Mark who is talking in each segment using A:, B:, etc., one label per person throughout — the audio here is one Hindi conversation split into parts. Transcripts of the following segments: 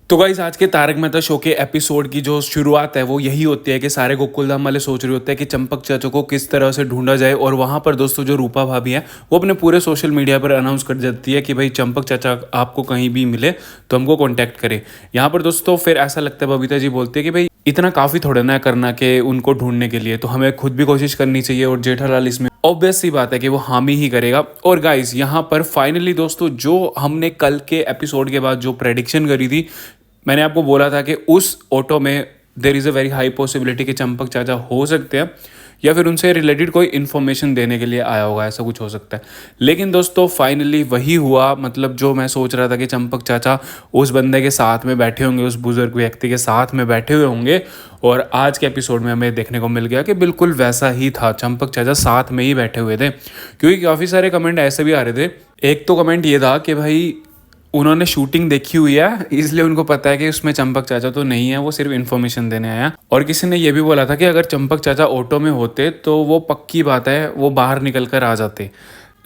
A: तो गाइस आज के तारक मेहता शो के एपिसोड की जो शुरुआत है वो यही होती है कि सारे गोकुलधाम वाले सोच रहे होते हैं कि चंपक चाचा को किस तरह से ढूंढा जाए। और वहाँ पर दोस्तों जो रूपा भाभी है वो अपने पूरे सोशल मीडिया पर अनाउंस कर देती है कि भाई चंपक चाचा आपको कहीं भी मिले तो हमको कांटेक्ट करें। यहाँ पर दोस्तों फिर ऐसा लगता है बबीता जी बोलते हैं कि भाई इतना काफ़ी थोड़ा ना करना कि उनको ढूंढने के लिए, तो हमें खुद भी कोशिश करनी चाहिए। और जेठालाल इसमें ऑब्वियस सी बात है कि वो हामी ही करेगा। और गाइस यहाँ पर फाइनली दोस्तों जो हमने कल के एपिसोड के बाद जो प्रेडिक्शन करी थी, मैंने आपको बोला था कि उस ऑटो में there is a very high possibility कि चंपक चाचा हो सकते हैं या फिर उनसे रिलेटेड कोई इन्फॉर्मेशन देने के लिए आया होगा, ऐसा कुछ हो सकता है। लेकिन दोस्तों फाइनली वही हुआ, मतलब जो मैं सोच रहा था कि चंपक चाचा उस बंदे के साथ में बैठे होंगे, उस बुजुर्ग व्यक्ति के साथ में बैठे हुए होंगे, और आज के एपिसोड में हमें देखने को मिल गया कि बिल्कुल वैसा ही था। चंपक चाचा साथ में ही बैठे हुए थे, क्योंकि काफ़ी सारे कमेंट ऐसे भी आ रहे थे। एक तो कमेंट ये था कि भाई उन्होंने शूटिंग देखी हुई है इसलिए उनको पता है कि उसमें चंपक चाचा तो नहीं है, वो सिर्फ इन्फॉर्मेशन देने आया। और किसी ने ये भी बोला था कि अगर चंपक चाचा ऑटो में होते तो वो पक्की बात है वो बाहर निकल कर आ जाते।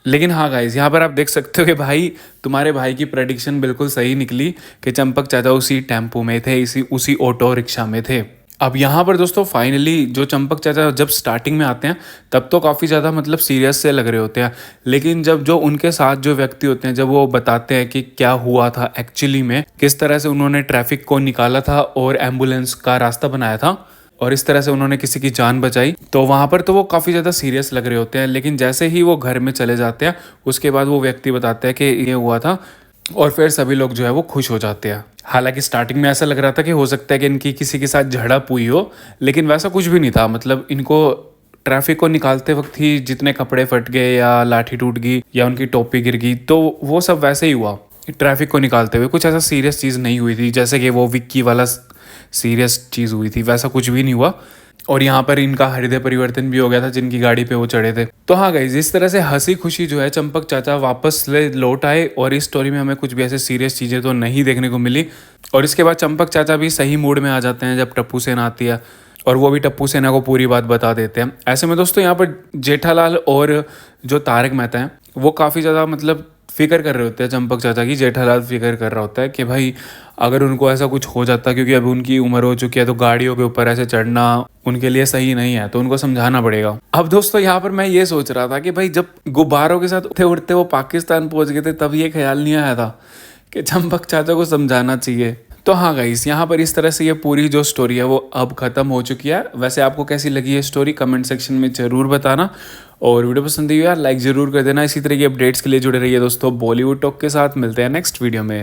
A: लेकिन हाँ गाइज, यहाँ पर आप देख सकते हो कि भाई तुम्हारे भाई की प्रेडिक्शन बिल्कुल सही निकली कि चंपक चाचा उसी टेम्पो में थे, उसी ऑटो रिक्शा में थे। अब यहाँ पर दोस्तों फाइनली जो चंपक चाचा जब स्टार्टिंग में आते हैं तब तो काफ़ी ज़्यादा मतलब सीरियस से लग रहे होते हैं, लेकिन जब जो उनके साथ जो व्यक्ति होते हैं जब वो बताते हैं कि क्या हुआ था एक्चुअली में, किस तरह से उन्होंने ट्रैफिक को निकाला था और एम्बुलेंस का रास्ता बनाया था और इस तरह से उन्होंने किसी की जान बचाई, तो वहाँ पर तो वो काफ़ी ज़्यादा सीरियस लग रहे होते हैं। लेकिन जैसे ही वो घर में चले जाते हैं उसके बाद वो व्यक्ति बताते हैं कि ये हुआ था, और फिर सभी लोग जो है वो खुश हो जाते हैं। हालांकि स्टार्टिंग में ऐसा लग रहा था कि हो सकता है कि इनकी किसी के साथ झड़प हुई हो, लेकिन वैसा कुछ भी नहीं था। मतलब इनको ट्रैफिक को निकालते वक्त ही जितने कपड़े फट गए या लाठी टूट गई या उनकी टोपी गिर गई, तो वो सब वैसे ही हुआ। ट्रैफिक को निकालते हुए कुछ ऐसा सीरियस चीज़ नहीं हुई थी, जैसे कि वो विक्की वाला सीरियस चीज़ हुई थी, वैसा कुछ भी नहीं हुआ। और यहाँ पर इनका हृदय परिवर्तन भी हो गया था जिनकी गाड़ी पे वो चढ़े थे। तो हाँ गाइज, इस तरह से हंसी खुशी जो है चंपक चाचा वापस ले लौट आए, और इस स्टोरी में हमें कुछ भी ऐसे सीरियस चीज़ें तो नहीं देखने को मिली। और इसके बाद चंपक चाचा भी सही मूड में आ जाते हैं जब टप्पू सेना आती है, और वो भी टप्पू सेना को पूरी बात बता देते हैं। ऐसे में दोस्तों यहाँ पर जेठालाल और जो तारक मेहता हैं वो काफ़ी ज़्यादा मतलब फिक्र कर रहे होते हैं चंपक चाचा की। जेठालाल फिक्र कर रहा होता है कि भाई अगर उनको ऐसा कुछ हो जाता, क्योंकि अभी उनकी उम्र हो चुकी है, तो गाड़ियों के ऊपर ऐसे चढ़ना उनके लिए सही नहीं है, तो उनको समझाना पड़ेगा। अब दोस्तों यहाँ पर मैं ये सोच रहा था कि भाई जब गुब्बारों के साथ उठते उठते वो पाकिस्तान पहुंच गए थे तब ये ख्याल नहीं आया था कि चंपक चाचा को समझाना चाहिए। तो हाँ गाइस, यहाँ पर इस तरह से ये पूरी जो स्टोरी है वो अब ख़त्म हो चुकी है। वैसे आपको कैसी लगी ये स्टोरी कमेंट सेक्शन में ज़रूर बताना, और वीडियो पसंद आई हो यार लाइक ज़रूर कर देना। इसी तरह की अपडेट्स के लिए जुड़े रहिए दोस्तों बॉलीवुड टॉक के साथ। मिलते हैं नेक्स्ट वीडियो में।